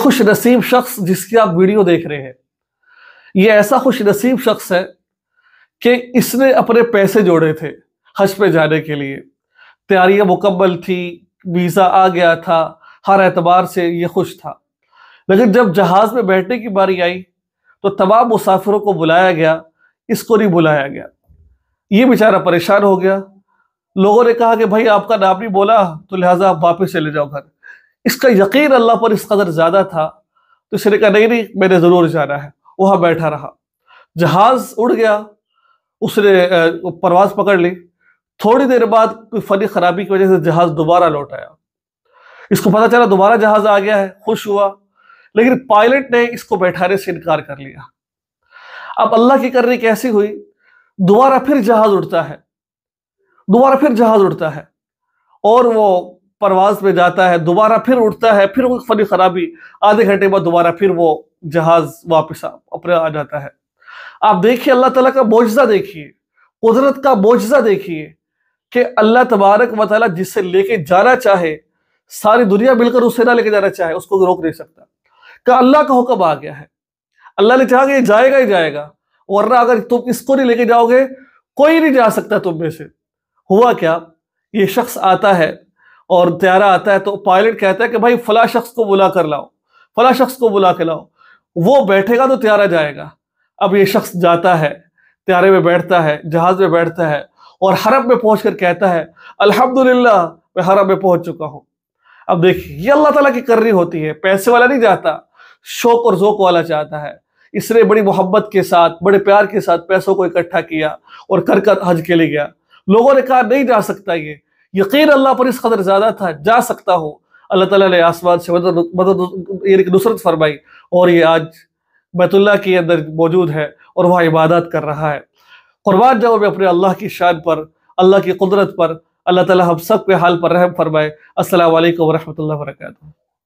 خوش نصیب شخص جس کی آپ ویڈیو دیکھ رہے ہیں، یہ ایسا خوش نصیب شخص ہے کہ اس نے اپنے پیسے جوڑے تھے حج پہ جانے کے لیے، تیاریاں مکمل تھی، ویزا آ گیا تھا، ہر اعتبار سے یہ خوش تھا۔ لیکن جب جہاز میں بیٹھنے کی باری آئی تو تمام مسافروں کو بلایا گیا، اس کو نہیں بلایا گیا۔ یہ بیچارہ پریشان ہو گیا۔ لوگوں نے کہا کہ بھائی آپ کا نام نہیں بولا تو لہٰذا آپ واپس چلے جاؤ گھر۔ اس کا یقین اللہ پر اس قدر زیادہ تھا تو اس نے کہا نہیں میں نے ضرور جانا ہے، وہاں بیٹھا رہا۔ جہاز اڑ گیا، اس نے پرواز پکڑ لی۔ تھوڑی دیر بعد کوئی فنی خرابی کی وجہ سے جہاز دوبارہ لوٹ آیا۔ اس کو پتا چلا دوبارہ جہاز آ گیا ہے، خوش ہوا، لیکن پائلٹ نے اس کو بیٹھانے سے انکار کر لیا۔ اب اللہ کی کرنی کیسی ہوئی، دوبارہ پھر جہاز اڑتا ہے، دوبارہ پھر جہاز اڑتا ہے اور وہ پرواز میں جاتا ہے، دوبارہ پھر اڑتا ہے، پھر وہ فنی خرابی، آدھے گھنٹے بعد دوبارہ پھر وہ جہاز واپس اپنے آ جاتا ہے۔ آپ دیکھیے اللہ تعالیٰ کا معجزہ دیکھیے، قدرت کا معجزہ دیکھیے کہ اللہ تبارک و تعالیٰ جس سے لے کے جانا چاہے، ساری دنیا مل کر اسے نہ لے کے جانا چاہے اس کو روک نہیں سکتا، کہ اللہ کا حکم آ گیا ہے۔ اللہ نے چاہا کہ یہ جائے گا ہی جائے گا، ورنہ اگر تم اس کو نہیں لے کے جاؤ گے کوئی نہیں جا سکتا تم میں سے۔ ہوا کیا، یہ شخص آتا ہے اور طیارہ آتا ہے تو پائلٹ کہتا ہے کہ بھائی فلاں شخص کو بلا کر لاؤ، فلاں شخص کو بلا کے لاؤ، وہ بیٹھے گا تو طیارہ جائے گا۔ اب یہ شخص جاتا ہے، طیارے میں بیٹھتا ہے، جہاز میں بیٹھتا ہے اور حرم میں پہنچ کر کہتا ہے الحمدللہ میں حرم میں پہنچ چکا ہوں۔ اب دیکھیے یہ اللہ تعالیٰ کی کرنی ہوتی ہے، پیسے والا نہیں جاتا، شوق اور ذوق والا چاہتا ہے۔ اس نے بڑی محبت کے ساتھ، بڑے پیار کے ساتھ پیسوں کو اکٹھا کیا اور کر حج کے لیے گیا۔ لوگوں نے کہا نہیں جا سکتا، یہ یقین اللہ پر اس قدر زیادہ تھا، جا سکتا ہو۔ اللہ تعالیٰ نے آسمان سے مدد نصرت فرمائی اور یہ آج بیت اللہ کے اندر موجود ہے اور وہاں عبادات کر رہا ہے۔ قربان جاؤں میں اپنے اللہ کی شان پر، اللہ کی قدرت پر۔ اللہ تعالیٰ ہم سب کے حال پر رحم فرمائے۔ السلام علیکم ورحمۃ اللہ وبرکاتہ۔